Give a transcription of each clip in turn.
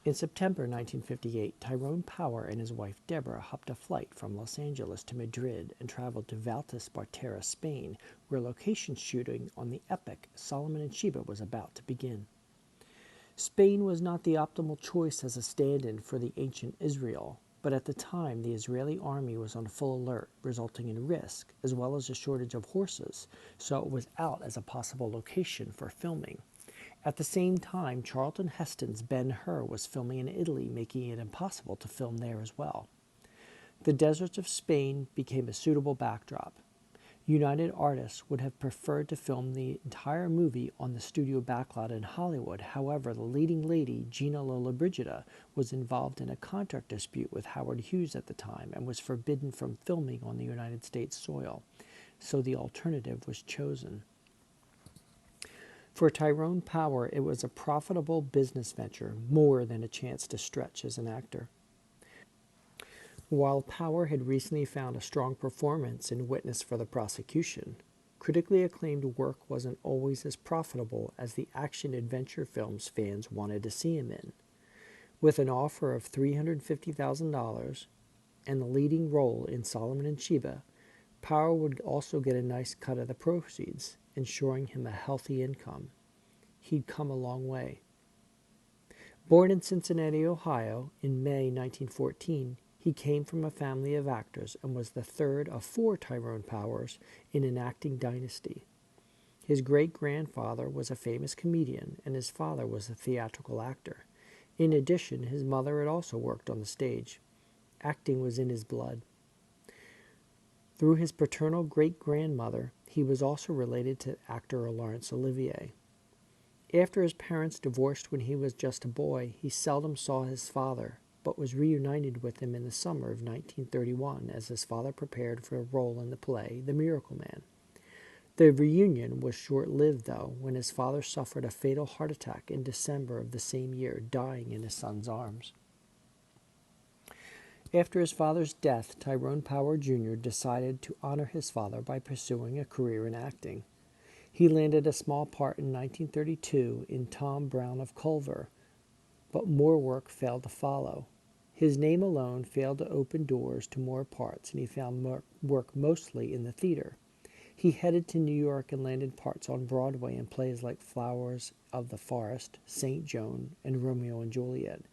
In September 1958, Tyrone Power and his wife Deborah hopped a flight from Los Angeles to Madrid and traveled to Valles-Bartera, Spain, where location shooting on the epic Solomon and Sheba was about to begin. Spain was not the optimal choice as a stand-in for the ancient Israel, but at the time the Israeli army was on full alert, resulting in risk, as well as a shortage of horses, so it was out as a possible location for filming. At the same time, Charlton Heston's Ben-Hur was filming in Italy, making it impossible to film there as well. The deserts of Spain became a suitable backdrop. United Artists would have preferred to film the entire movie on the studio backlot in Hollywood. However, the leading lady, Gina Lollobrigida, was involved in a contract dispute with Howard Hughes at the time and was forbidden from filming on the United States soil, so the alternative was chosen. For Tyrone Power, it was a profitable business venture, more than a chance to stretch as an actor. While Power had recently found a strong performance in Witness for the Prosecution, critically acclaimed work wasn't always as profitable as the action-adventure films fans wanted to see him in. With an offer of $350,000 and the leading role in Solomon and Sheba, Power would also get a nice cut of the proceeds, ensuring him a healthy income. He'd come a long way. Born in Cincinnati, Ohio, in May 1914, he came from a family of actors and was the third of 4 Tyrone Powers in an acting dynasty. His great-grandfather was a famous comedian, and his father was a theatrical actor. In addition, his mother had also worked on the stage. Acting was in his blood. Through his paternal great-grandmother, he was also related to actor Laurence Olivier. After his parents divorced when he was just a boy, he seldom saw his father, but was reunited with him in the summer of 1931 as his father prepared for a role in the play The Miracle Man. The reunion was short-lived, though, when his father suffered a fatal heart attack in December of the same year, dying in his son's arms. After his father's death, Tyrone Power Jr. decided to honor his father by pursuing a career in acting. He landed a small part in 1932 in Tom Brown of Culver, but more work failed to follow. His name alone failed to open doors to more parts, and he found work mostly in the theater. He headed to New York and landed parts on Broadway in plays like Flowers of the Forest, St. Joan, and Romeo and Juliet.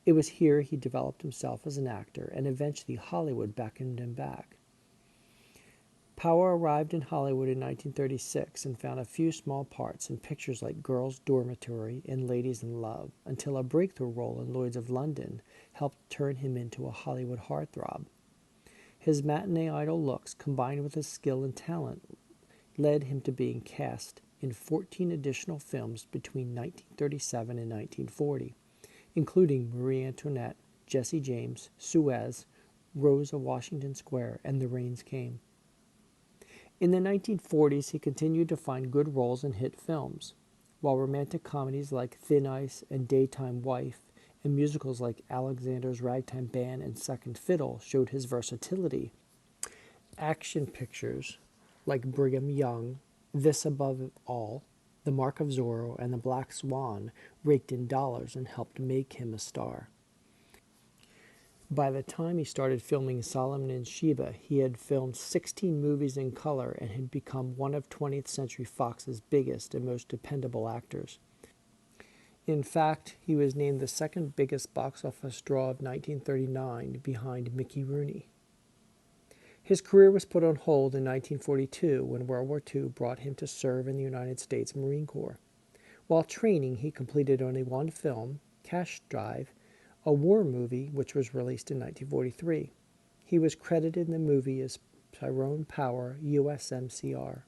It was here he developed himself as an actor, and eventually Hollywood beckoned him back. Power arrived in Hollywood in 1936 and found a few small parts in pictures like Girls' Dormitory and Ladies in Love, until a breakthrough role in Lloyd's of London helped turn him into a Hollywood heartthrob. His matinee idol looks, combined with his skill and talent, led him to being cast in 14 additional films between 1937 and 1940, including Marie Antoinette, Jesse James, Suez, Rose of Washington Square, and The Rains Came. In the 1940s, he continued to find good roles in hit films, while romantic comedies like Thin Ice and Daytime Wife and musicals like Alexander's Ragtime Band and Second Fiddle showed his versatility. Action pictures like Brigham Young, This Above All, The Mark of Zorro, and The Black Swan raked in dollars and helped make him a star. By the time he started filming Solomon and Sheba, he had filmed 16 movies in color and had become one of 20th Century Fox's biggest and most dependable actors. In fact, he was named the second biggest box office draw of 1939 behind Mickey Rooney. His career was put on hold in 1942 when World War II brought him to serve in the United States Marine Corps. While training, he completed only one film, Cash Drive, a war movie which was released in 1943. He was credited in the movie as Tyrone Power, USMCR.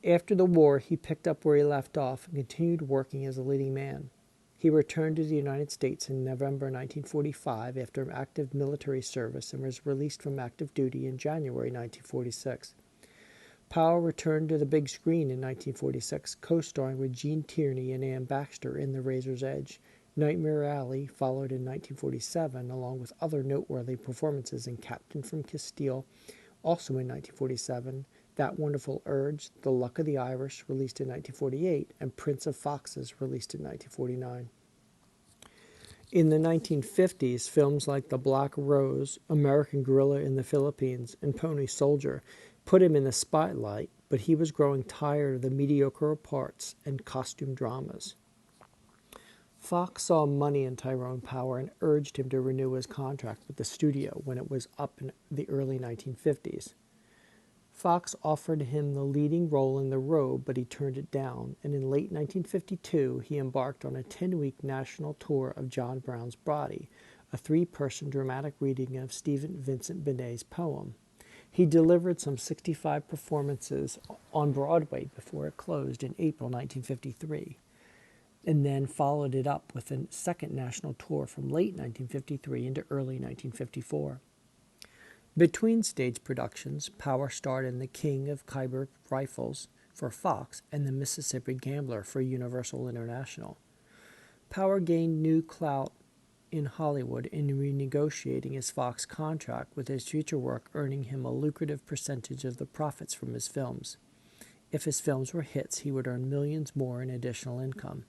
After the war, he picked up where he left off and continued working as a leading man. He returned to the United States in November 1945 after active military service and was released from active duty in January 1946. Power returned to the big screen in 1946, co-starring with Gene Tierney and Ann Baxter in The Razor's Edge. Nightmare Alley followed in 1947, along with other noteworthy performances in Captain from Castile, also in 1947, That Wonderful Urge, The Luck of the Irish, released in 1948, and Prince of Foxes, released in 1949. In the 1950s, films like The Black Rose, American Gorilla in the Philippines, and Pony Soldier put him in the spotlight, but he was growing tired of the mediocre parts and costume dramas. Fox saw money in Tyrone Power and urged him to renew his contract with the studio when it was up in the early 1950s. Fox offered him the leading role in The Robe, but he turned it down, and in late 1952 he embarked on a 10-week national tour of John Brown's Body, a 3-person dramatic reading of Stephen Vincent Benet's poem. He delivered some 65 performances on Broadway before it closed in April 1953, and then followed it up with a second national tour from late 1953 into early 1954. Between stage productions, Power starred in The King of Khyber Rifles for Fox and The Mississippi Gambler for Universal International. Power gained new clout in Hollywood in renegotiating his Fox contract, with his future work earning him a lucrative percentage of the profits from his films. If his films were hits, he would earn millions more in additional income.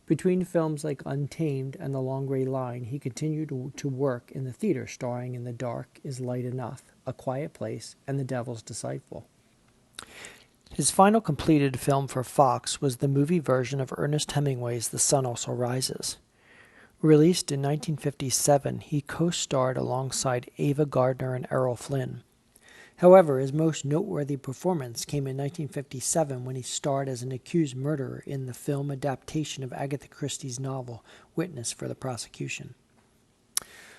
Between films like Untamed and The Long Gray Line, he continued to work in the theater, starring in The Dark Is Light Enough, A Quiet Place, and The Devil's Disciple. His final completed film for Fox was the movie version of Ernest Hemingway's The Sun Also Rises. Released in 1957, he co-starred alongside Ava Gardner and Errol Flynn. However, his most noteworthy performance came in 1957 when he starred as an accused murderer in the film adaptation of Agatha Christie's novel Witness for the Prosecution.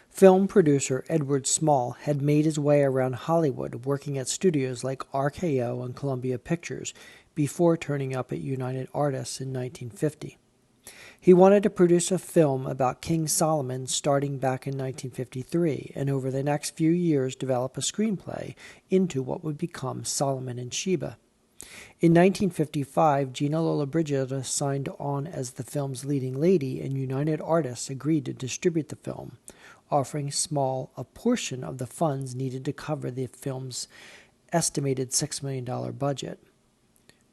Film producer Edward Small had made his way around Hollywood, working at studios like RKO and Columbia Pictures before turning up at United Artists in 1950. He wanted to produce a film about King Solomon starting back in 1953, and over the next few years develop a screenplay into what would become Solomon and Sheba. In 1955, Gina Lollobrigida signed on as the film's leading lady, and United Artists agreed to distribute the film, offering Small a portion of the funds needed to cover the film's estimated $6 million budget.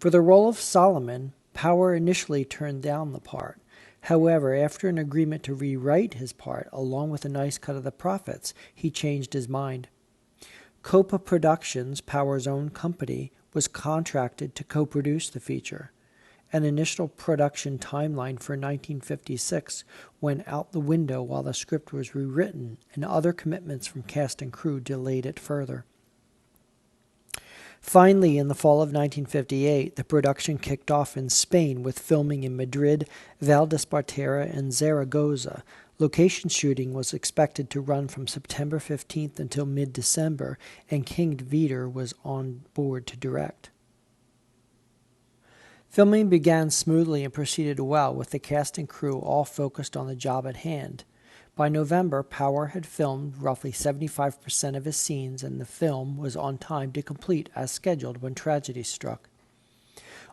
For the role of Solomon, Power initially turned down the part. However, after an agreement to rewrite his part, along with a nice cut of the profits, he changed his mind. Copa Productions, Power's own company, was contracted to co-produce the feature. An initial production timeline for 1956 went out the window while the script was rewritten, and other commitments from cast and crew delayed it further. Finally, in the fall of 1958, the production kicked off in Spain with filming in Madrid, Valdespartera, and Zaragoza. Location shooting was expected to run from September 15th until mid-December, and King Vidor was on board to direct. Filming began smoothly and proceeded well, with the cast and crew all focused on the job at hand. By November, Power had filmed roughly 75% of his scenes, and the film was on time to complete as scheduled when tragedy struck.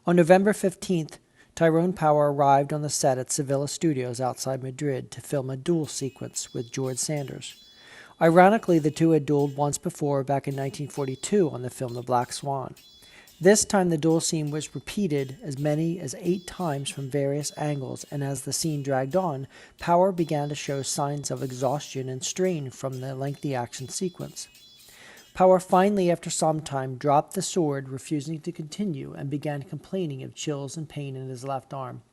On November 15th, Tyrone Power arrived on the set at Sevilla Studios outside Madrid to film a duel sequence with George Sanders. Ironically, the two had dueled once before, back in 1942 on the film The Black Swan. This time the duel scene was repeated as many as 8 times from various angles, and as the scene dragged on, Power began to show signs of exhaustion and strain from the lengthy action sequence. Power finally, after some time, dropped the sword, refusing to continue, and began complaining of chills and pain in his left arm.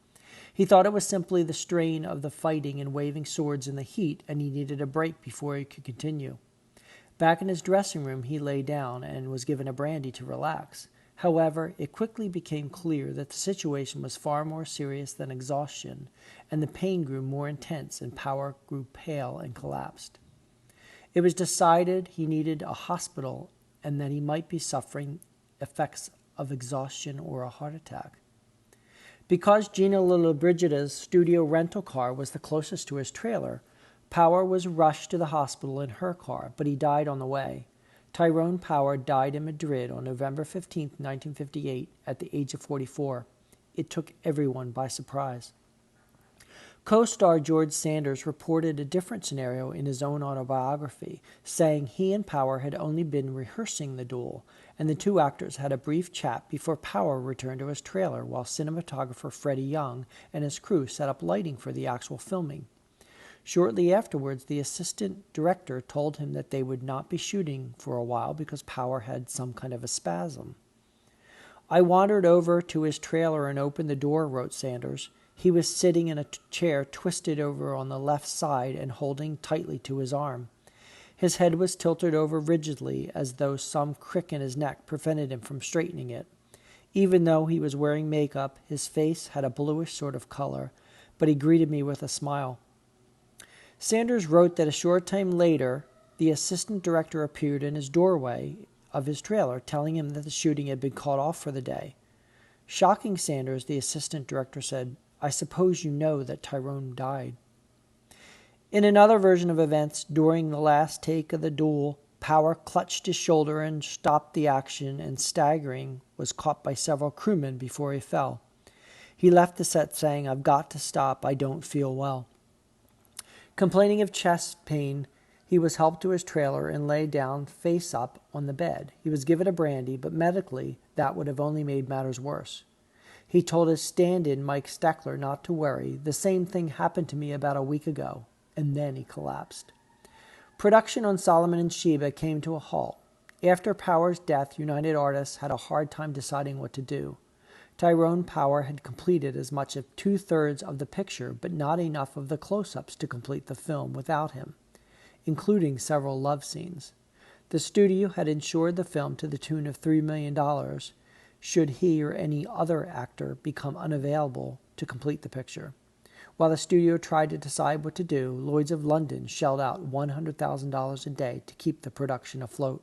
He thought it was simply the strain of the fighting and waving swords in the heat, and he needed a break before he could continue. Back in his dressing room, he lay down and was given a brandy to relax. However, it quickly became clear that the situation was far more serious than exhaustion, and the pain grew more intense, and Power grew pale and collapsed. It was decided he needed a hospital and that he might be suffering effects of exhaustion or a heart attack. Because Gina Lollobrigida's studio rental car was the closest to his trailer, Power was rushed to the hospital in her car, but he died on the way. Tyrone Power died in Madrid on November 15, 1958, at the age of 44. It took everyone by surprise. Co-star George Sanders reported a different scenario in his own autobiography, saying he and Power had only been rehearsing the duel, and the two actors had a brief chat before Power returned to his trailer while cinematographer Freddie Young and his crew set up lighting for the actual filming. Shortly afterwards, the assistant director told him that they would not be shooting for a while because Power had some kind of a spasm. I wandered over to his trailer and opened the door, wrote Sanders. He was sitting in a chair twisted over on the left side and holding tightly to his arm. His head was tilted over rigidly as though some crick in his neck prevented him from straightening it. Even though he was wearing makeup, his face had a bluish sort of color, but he greeted me with a smile. Sanders wrote that a short time later, the assistant director appeared in his doorway of his trailer, telling him that the shooting had been called off for the day. Shocking Sanders, the assistant director said, "I suppose you know that Tyrone died." In another version of events, during the last take of the duel, Power clutched his shoulder and stopped the action, and staggering, was caught by several crewmen before he fell. He left the set saying, "I've got to stop, I don't feel well." Complaining of chest pain, he was helped to his trailer and lay down face up on the bed. He was given a brandy, but medically, that would have only made matters worse. He told his stand-in, Mike Steckler, not to worry. "The same thing happened to me about a week ago." And then he collapsed. Production on Solomon and Sheba came to a halt. After Power's death, United Artists had a hard time deciding what to do. Tyrone Power had completed as much as 2/3 of the picture, but not enough of the close-ups to complete the film without him, including several love scenes. The studio had insured the film to the tune of $3 million should he or any other actor become unavailable to complete the picture. While the studio tried to decide what to do, Lloyd's of London shelled out $100,000 a day to keep the production afloat.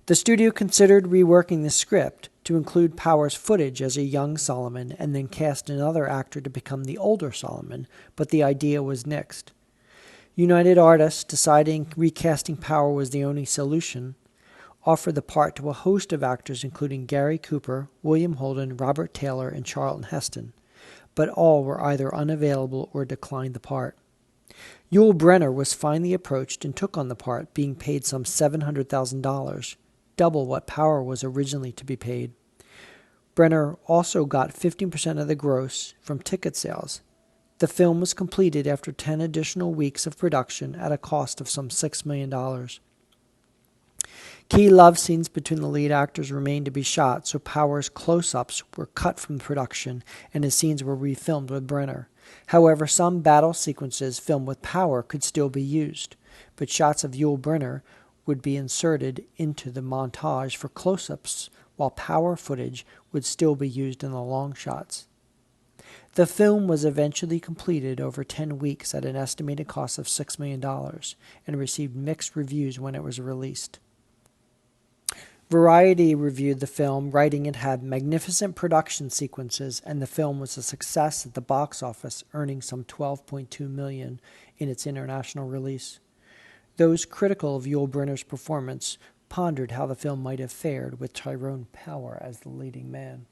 The studio considered reworking the script to include Power's footage as a young Solomon and then cast another actor to become the older Solomon, but the idea was nixed. United Artists, deciding recasting Power was the only solution, offered the part to a host of actors including Gary Cooper, William Holden, Robert Taylor, and Charlton Heston, but all were either unavailable or declined the part. Yul Brynner was finally approached and took on the part, being paid some $700,000, double what Power was originally to be paid. Brynner also got 15% of the gross from ticket sales. The film was completed after 10 additional weeks of production at a cost of some $6 million. Key love scenes between the lead actors remained to be shot, so Power's close-ups were cut from production and his scenes were refilmed with Brynner. However, some battle sequences filmed with Power could still be used, but shots of Yul Brynner would be inserted into the montage for close-ups, while Power footage would still be used in the long shots. The film was eventually completed over 10 weeks at an estimated cost of $6 million and received mixed reviews when it was released. Variety reviewed the film, writing it had magnificent production sequences and the film was a success at the box office, earning some $12.2 million in its international release. Those critical of Yul Brynner's performance pondered how the film might have fared with Tyrone Power as the leading man.